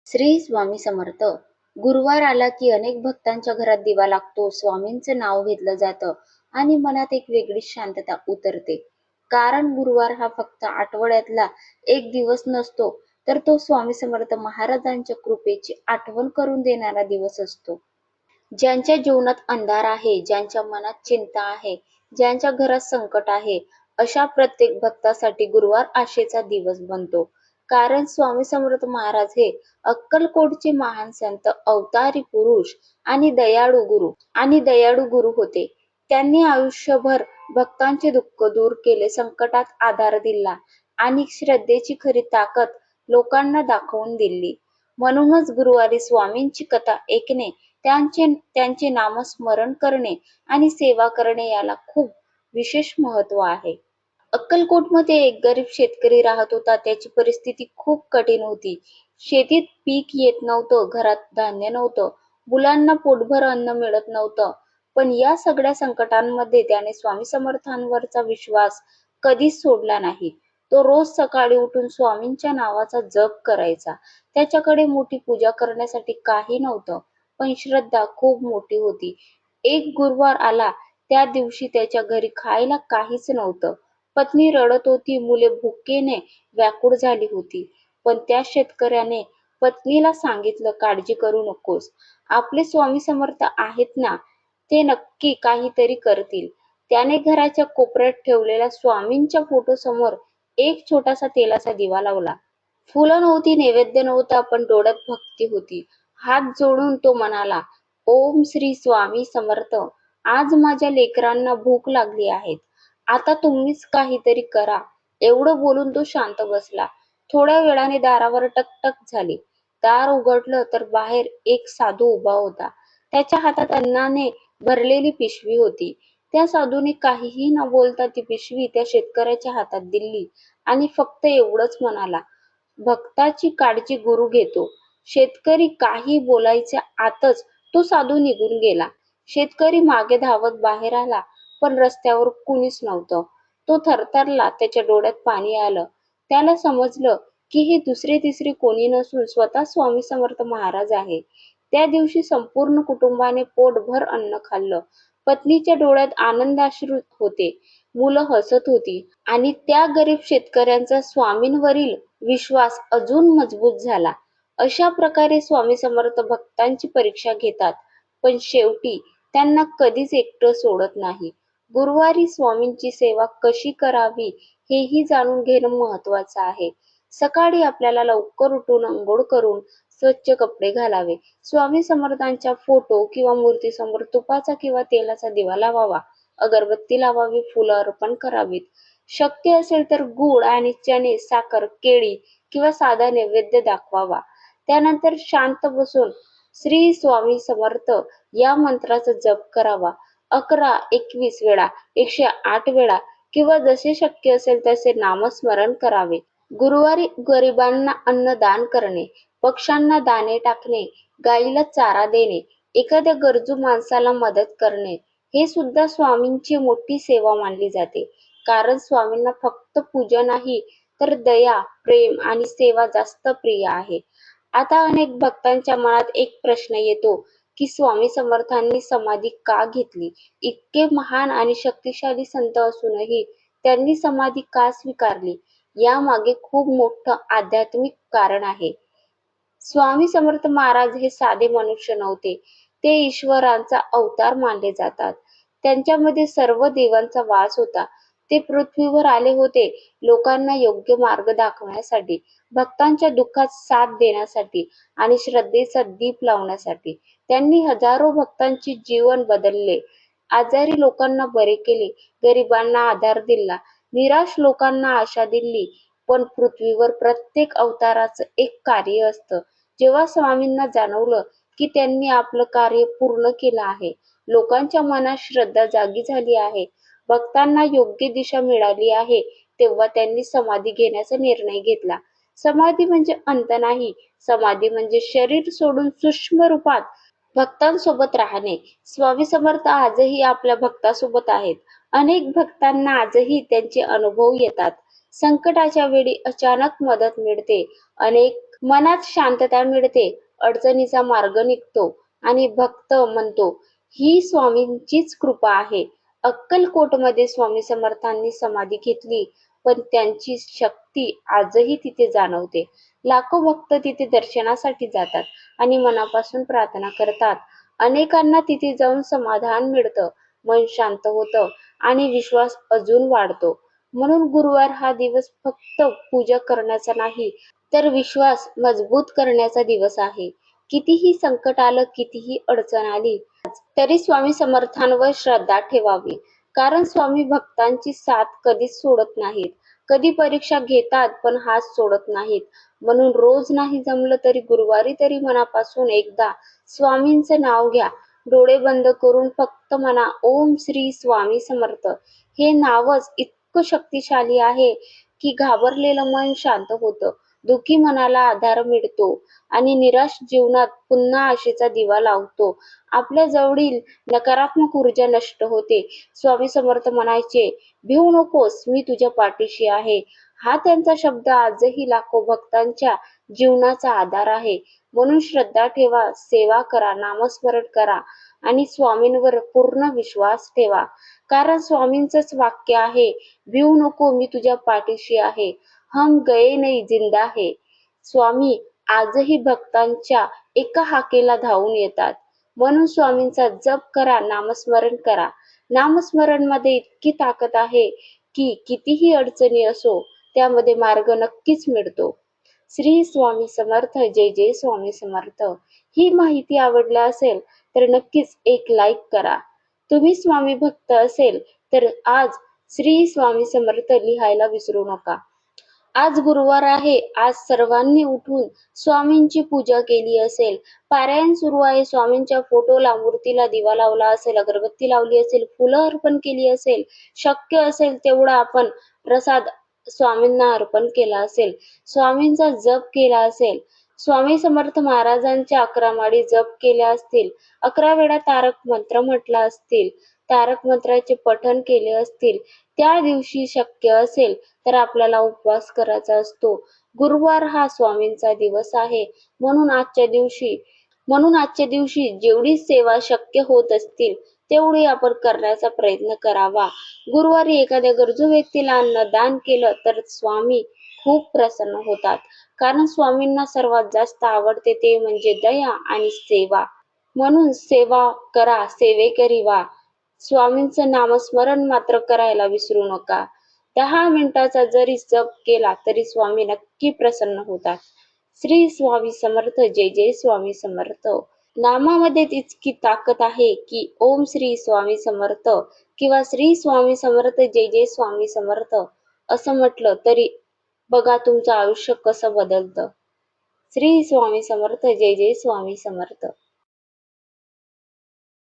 श्री स्वामी समर्थ. गुरुवार आला की अनेक भक्तांच्या घरात दिवा लागतो, स्वामींचं नाव घेतलं जातं आणि मनात एक वेगळी शांतता उतरते. कारण गुरुवार हा फक्त आठवड्यातला एक दिवस नसतो, तर तो स्वामी समर्थ महाराजांच्या कृपेची आठवण करून देणारा दिवस असतो. ज्यांच्या जीवनात अंधार आहे, ज्यांच्या मनात चिंता आहे, ज्यांच्या घरात संकट आहे, अशा प्रत्येक भक्तासाठी गुरुवार आशेचा दिवस बनतो. कारण स्वामी समर्थ महाराज हे अक्कलकोटचे महान संत, अवतारी पुरुष आणि दयाळू गुरु होते. त्यांनी आयुष्यभर भक्तांचे दुःख दूर केले, संकटात आधार दिला आणि श्रद्धेची खरी ताकद लोकांना दाखवून दिली. म्हणूनच गुरुवारी स्वामींची कथा ऐकणे, त्यांचे नामस्मरण करणे आणि सेवा करणे याला खूप विशेष महत्व आहे. अक्कलकोटमध्ये एक गरीब शेतकरी राहत होता. त्याची परिस्थिती खूप कठीण होती. शेतीत पीक येत नव्हतं, घरात धान्य नव्हतं, मुलांना पोटभर अन्न मिळत नव्हतं. पण या सगळ्या संकटांमध्ये त्याने स्वामी समर्थांवरचा विश्वास कधीच सोडला नाही. तो रोज सकाळी उठून स्वामींच्या नावाचा जप करायचा. त्याच्याकडे मोठी पूजा करण्यासाठी काही नव्हतं, पण श्रद्धा खूप मोठी होती. एक गुरुवार आला, त्या दिवशी त्याच्या घरी खायला काहीच नव्हतं. पत्नी रडत होती, मुले भुकेने व्याकुळ झाली होती. पण त्या शेतकऱ्याने पत्नीला सांगितलं, काळजी करू नकोस, आपले स्वामी समर्थ आहेत ना, ते नक्की काहीतरी करतील. त्याने घराच्या कोपऱ्यात ठेवलेल्या स्वामींच्या फोटोसमोर एक छोटासा तेलाचा दिवा लावला. फुलं नव्हती, नैवेद्य नव्हता, पण डोळ्यात भक्ती होती. हात जोडून तो म्हणाला, ओम श्री स्वामी समर्थ, आज माझ्या लेकरांना भूक लागली आहे, आता तुम्हीच काहीतरी करा. एवढं बोलून तो शांत बसला. थोड्या वेळाने दारावर टकटक झाली. दार उघडलं तर बाहेर एक साधू उभा होता. त्याच्या हातात अन्नाने भरलेली पिशवी होती. त्या साधूने काहीही न बोलता ती पिशवी त्या शेतकऱ्याच्या हातात दिली आणि फक्त एवढंच म्हणाला, भक्ताची काळजी गुरु घेतो. शेतकरी काही बोलायच्या आतच तो साधू निघून गेला. शेतकरी मागे धावत बाहेर आला, पण रस्त्यावर कुणीच नव्हतं. तो थरथरला, त्याच्या डोळ्यात पाणी आलं. त्याला समजलं की हे दुसरे तिसरे कोणी नसून स्वतः स्वामी समर्थ महाराज आहे. त्या दिवशी संपूर्ण कुटुंबाने पोटभर अन्न खाल्लं. पत्नीच्या डोळ्यात आनंदाश्रू होते, मुलं हसत होती आणि त्या गरीब शेतकऱ्यांचा स्वामींवरील विश्वास अजून मजबूत झाला. अशा प्रकारे स्वामी समर्थ भक्तांची परीक्षा घेतात, पण शेवटी त्यांना कधीच एकटं सोडत नाही. गुरुवारी स्वामींची सेवा कशी करावी हेही जाणून घेणं महत्वाचं आहे. सकाळी आपल्याला लवकर उठून अंघोळ करून स्वच्छ कपडे घालावे. स्वामी समर्थांच्या फोटो किंवा मूर्तीसमोर तुपाचा किंवा तेलाचा दिवा लावावा. अगरबत्ती लावावी, फुलं अर्पण करावीत. शक्य असेल तर गूळ आणि चणे, साखर, केळी किंवा साधा नैवेद्य दाखवावा. त्यानंतर शांत बसून श्री स्वामी समर्थ या मंत्राचा जप करावा. 11, 21 वेळा, 108 वेळा किंवा जसे शक्य असेल तसे नामस्मरण करावे. गुरुवारी गरिबांना अन्नदान करणे, पक्ष्यांना दाणे टाकणे, गाईला चारा देणे, एखाद्या गरजू माणसाला मदत करणे हे सुद्धा स्वामींची मोठी सेवा मानली जाते. कारण स्वामींना फक्त पूजा नाही, तर दया, प्रेम आणि सेवा जास्त प्रिय आहे. आता अनेक भक्तांच्या मनात एक प्रश्न येतो की स्वामी समर्थांनी समाधी का घेतली? इतके महान आणि शक्तिशाली संत असूनही त्यांनी समाधी का स्वीकारली? यामागे खूप मोठं आध्यात्मिक कारण आहे. स्वामी समर्थ महाराज हे साधे मनुष्य नव्हते, ते ईश्वराचा अवतार मानले जातात. त्यांच्यामध्ये सर्व देवांचा वास होता. ते पृथ्वीवर आले होते लोकांना योग्य मार्ग दाखवण्यासाठी, भक्तांच्या दुःखात साथ देण्यासाठी आणि श्रद्धेचा दीप लावण्यासाठी. त्यांनी हजारो भक्तांचे जीवन बदलले, आजारी लोकांना बरे केले, गरिबांना आधार दिला, निराश लोकांना आशा दिली. पण पृथ्वीवर प्रत्येक अवताराचं एक कार्य असतं. जेव्हा स्वामींना जाणवलं की त्यांनी आपलं कार्य पूर्ण केलं आहे, लोकांच्या मनात श्रद्धा जागी झाली आहे, भक्तांना योग्य दिशा मिळाली आहे, तेव्हा त्यांनी समाधी घेण्याचा निर्णय घेतला. समाधी म्हणजे अंत नाही, समाधी म्हणजे शरीर सोडून सूक्ष्म रूपात भक्तांसोबत राहणे. स्वामी समर्थ आजही आपल्या भक्तांसोबत आहेत. अनेक भक्तांना आजही त्यांचे अनुभव येतात. संकटाच्या वेळी अचानक मदत मिळते. अनेक मनात शांतता मिळते, अडचणीचा मार्ग निघतो आणि भक्त म्हणतो, ही स्वामींचीच कृपा आहे. अक्कलकोटमध्ये स्वामी समर्थांनी समाधी घेतली, पण त्यांची शक्ती आजही तिथे जाणवते. लाखो भक्त तिथे दर्शनासाठी जातात आणि मनापासून प्रार्थना करतात. अनेकांना तिथे जाऊन समाधान मिळतं, मन शांत होतं आणि विश्वास अजून वाढतो. म्हणून गुरुवार हा दिवस फक्त पूजा करण्याचा नाही, तर विश्वास मजबूत करण्याचा दिवस आहे. कितीही संकट आलं, कितीही अडचण आली, तरी स्वामी समर्थांवर श्रद्धा ठेवावी. कारण स्वामी भक्तांची साथ कधीच सोडत नाहीत. कधी परीक्षा घेतात, पण हात सोडत नाहीत. म्हणून रोज नाही जमलं तरी गुरुवारी तरी मनापासून एकदा स्वामींचं नाव घ्या. डोळे बंद करून फक्त म्हणा, ओम श्री स्वामी समर्थ. हे नावच इतकं शक्तिशाली आहे की घाबरलेलं मन शांत होतं. दुःखी मनाला आधार मिळतो आणि निराश जीवनात पुन्हा आशेचा दिवा लावतो. आपल्या जवळील नकारात्मक ऊर्जा नष्ट होते. स्वामी समर्थ म्हणायचे, भिवू नकोस, मी तुझ्या पाठीशी आहे. हा त्यांचा शब्द आजही लाखो भक्तांच्या जीवनाचा आधार आहे. म्हणून श्रद्धा ठेवा, सेवा करा, नामस्मरण करा आणि स्वामींवर पूर्ण विश्वास ठेवा. कारण स्वामींचंच वाक्य आहे, भिवू नको, मी तुझ्या पाठीशी आहे. हम गए नहीं, जिंदा है. स्वामी आजही भक्तांच्या एका हाकेला धावून येतात. म्हणून स्वामींचा जप करा, नामस्मरण करा. नामस्मरण मध्ये इतकी ताकद आहे की कितीही अडचणी असो, त्यामध्ये मार्ग नक्कीच मिळतो. श्री स्वामी समर्थ. जय जय स्वामी समर्थ. ही माहिती आवडली असेल तर नक्कीच एक लाईक करा. तुम्ही स्वामी भक्त असेल तर आज श्री स्वामी समर्थ लिहायला विसरू नका. आज गुरुवार आहे. आज सर्वांनी उठून स्वामींची पूजा केली असेल, पारायण सुरू आहे, स्वामींच्या फोटोला, मूर्तीला दिवा लावला असेल, अगरबत्ती लावली असेल, फुलं अर्पण केली असेल, शक्य असेल तेवढा आपण प्रसाद स्वामींना अर्पण केला असेल, स्वामींचा जप केला असेल, स्वामी समर्थ महाराजांच्या 11 माळी जप केल्या असतील, 11 वेळा तारक मंत्र म्हटला असतील, तारक मंत्राचे पठण केले असतील, त्या दिवशी शक्य असेल तर आपल्याला उपवास करायचा असतो. गुरुवार हा स्वामींचा दिवस आहे. म्हणून आजच्या दिवशी जेवढी सेवा शक्य होत असतील तेवढी आपण करण्याचा प्रयत्न करावा. गुरुवारी एखाद्या गरजू व्यक्तीला अन्नदान केलं तर स्वामी खूप प्रसन्न होतात. कारण स्वामींना सर्वात जास्त आवडते ते म्हणजे दया आणि सेवा. म्हणून सेवा करा, सेवेकरी व्हा. स्वामींचं नामस्मरण मात्र करायला विसरू नका. 10 मिनिटाचा जरी जप केला तरी स्वामी नक्की प्रसन्न होतात. श्री स्वामी समर्थ. जय जय स्वामी समर्थ. नामामध्ये इतकी ताकद आहे की ओम श्री स्वामी समर्थ किंवा श्री स्वामी समर्थ, जय जय स्वामी समर्थ असं म्हटलं तरी बघा तुमचं आयुष्य कसं बदलतं. श्री स्वामी समर्थ. जय जय स्वामी समर्थ.